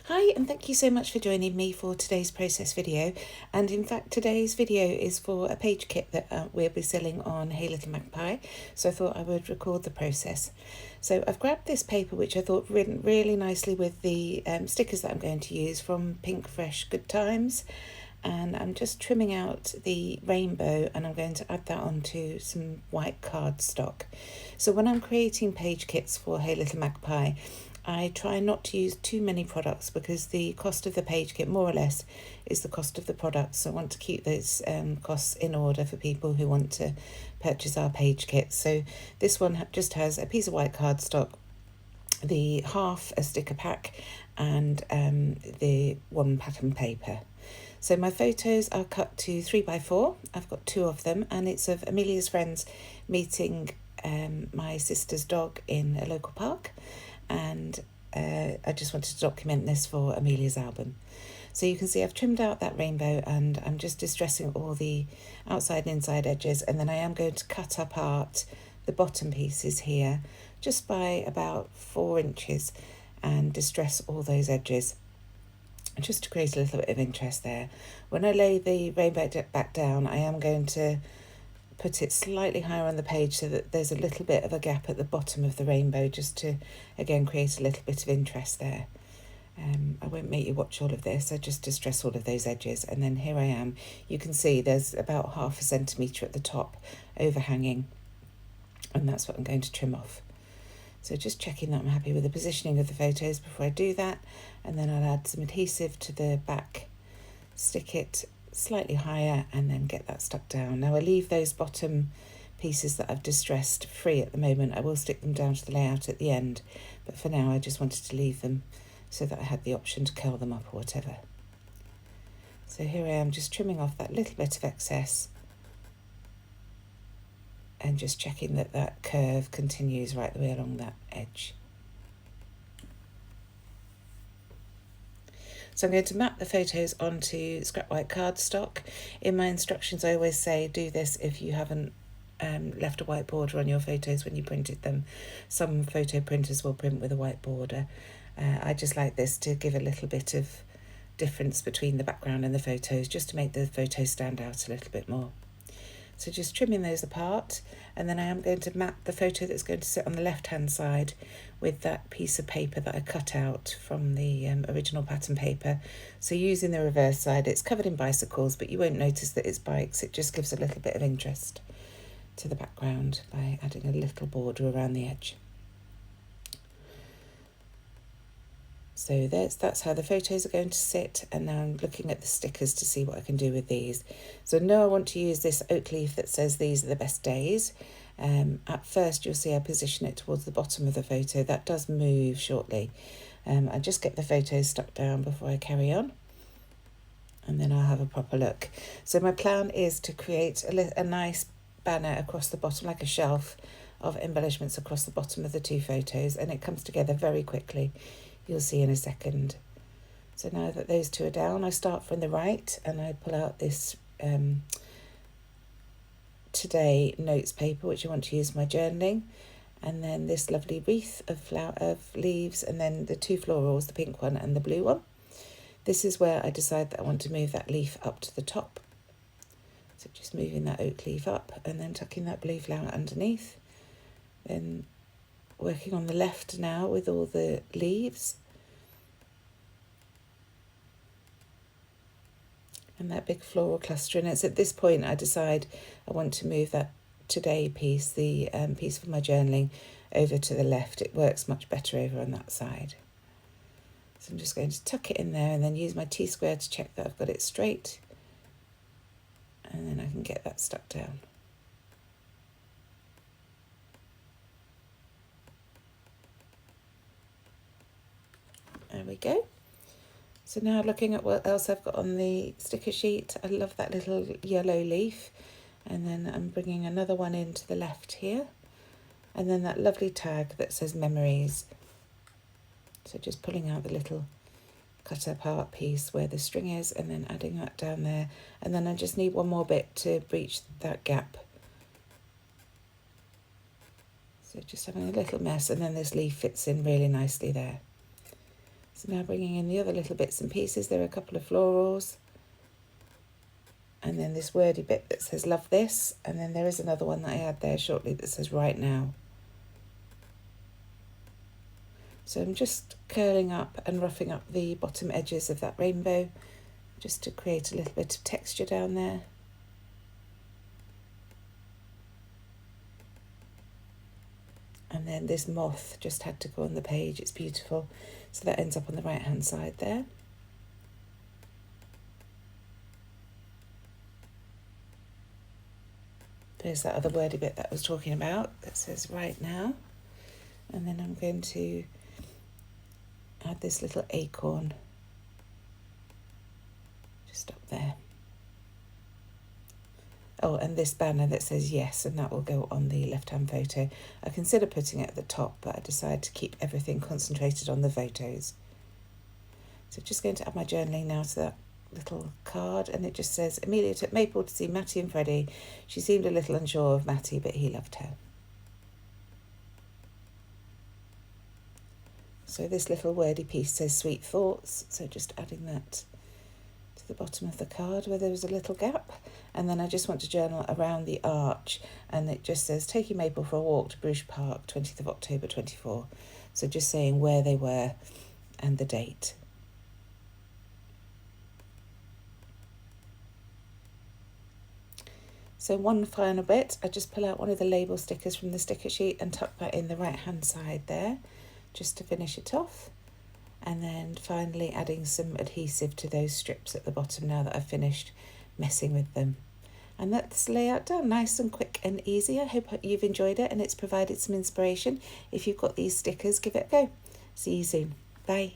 Hi, and thank you so much for joining me for today's process video. And in fact, today's video is for a page kit that we'll be selling on Hey Little Magpie. So I thought I would record the process. So I've grabbed this paper, which I thought went really nicely with the stickers that I'm going to use from Pinkfresh Good Times. And I'm just trimming out the rainbow, and I'm going to add that onto some white cardstock. So when I'm creating page kits for Hey Little Magpie, I try not to use too many products because the cost of the page kit more or less is the cost of the product. So I want to keep those costs in order for people who want to purchase our page kits. So this one just has a piece of white cardstock, the half a sticker pack, and the one pattern paper. So my photos are cut to 3x4. I've got 2 of them, and it's of Amelia's friends meeting my sister's dog in a local park. And I just wanted to document this for Amelia's album. So you can see I've trimmed out that rainbow, and I'm just distressing all the outside and inside edges, and then I am going to cut apart the bottom pieces here just by about 4 inches and distress all those edges just to create a little bit of interest there. When I lay the rainbow back down, I am going to put it slightly higher on the page so that there's a little bit of a gap at the bottom of the rainbow, just to again create a little bit of interest there. I won't make you watch all of this, I just distress all of those edges, and then here I am. You can see there's about 1/2 centimetre at the top overhanging, and that's what I'm going to trim off. So just checking that I'm happy with the positioning of the photos before I do that, and then I'll add some adhesive to the back, stick it slightly higher, and then get that stuck down. Now I leave those bottom pieces that I've distressed free at the moment. I will stick them down to the layout at the end, but for now I just wanted to leave them so that I had the option to curl them up or whatever. So here I am, just trimming off that little bit of excess and just checking that that curve continues right the way along that edge. So I'm going to map the photos onto scrap white cardstock. In my instructions I always say do this if you haven't left a white border on your photos when you printed them. Some photo printers will print with a white border. I just like this to give a little bit of difference between the background and the photos, just to make the photos stand out a little bit more. So just trimming those apart, and then I am going to map the photo that's going to sit on the left hand side with that piece of paper that I cut out from the original pattern paper. So using the reverse side, it's covered in bicycles, but you won't notice that it's bikes. It just gives a little bit of interest to the background by adding a little border around the edge. So that's how the photos are going to sit, and now I'm looking at the stickers to see what I can do with these. So now I want to use this oak leaf that says these are the best days. At first you'll see I position it towards the bottom of the photo. That does move shortly. I just get the photos stuck down before I carry on, and then I'll have a proper look. So my plan is to create a nice banner across the bottom, like a shelf of embellishments across the bottom of the 2 photos, and it comes together very quickly. You'll see in a second. So now that those 2 are down, I start from the right and I pull out this Today notes paper, which I want to use for my journaling, and then this lovely wreath of leaves, and then the 2 florals, the pink one and the blue one. This is where I decide that I want to move that leaf up to the top. So just moving that oak leaf up and then tucking that blue flower underneath. Then working on the left now with all the leaves. And that big floral cluster, and it's at this point I decide I want to move that today piece, the piece for my journaling, over to the left. It works much better over on that side. So I'm just going to tuck it in there and then use my T-square to check that I've got it straight, and then I can get that stuck down. There we go. So now looking at what else I've got on the sticker sheet, I love that little yellow leaf, and then I'm bringing another one into the left here, and then that lovely tag that says memories. So just pulling out the little cut apart piece where the string is, and then adding that down there, and then I just need one more bit to breach that gap. So just having a little mess, and then this leaf fits in really nicely there. So now bringing in the other little bits and pieces, there are a couple of florals. And then this wordy bit that says love this. And then there is another one that I had there shortly that says right now. So I'm just curling up and roughing up the bottom edges of that rainbow just to create a little bit of texture down there. And then this moth just had to go on the page. It's beautiful. So that ends up on the right hand side there. There's that other wordy bit that I was talking about that says right now. And then I'm going to add this little acorn just up there. Oh, and this banner that says yes, and that will go on the left-hand photo. I consider putting it at the top, but I decided to keep everything concentrated on the photos. So just going to add my journaling now to that little card, and it just says, Amelia took Maple to see Matty and Freddie. She seemed a little unsure of Matty, but he loved her. So this little wordy piece says sweet thoughts, so just adding that to the bottom of the card where there was a little gap. And then I just want to journal around the arch, and it just says taking Maple for a walk to Bruges Park, 20th of October 24. So just saying where they were and the date. So one final bit, I just pull out one of the label stickers from the sticker sheet and tuck that in the right hand side there just to finish it off. And then finally adding some adhesive to those strips at the bottom now that I've finished messing with them. And that's the layout done, nice and quick and easy. I hope you've enjoyed it and it's provided some inspiration. If you've got these stickers, give it a go. See you soon. Bye.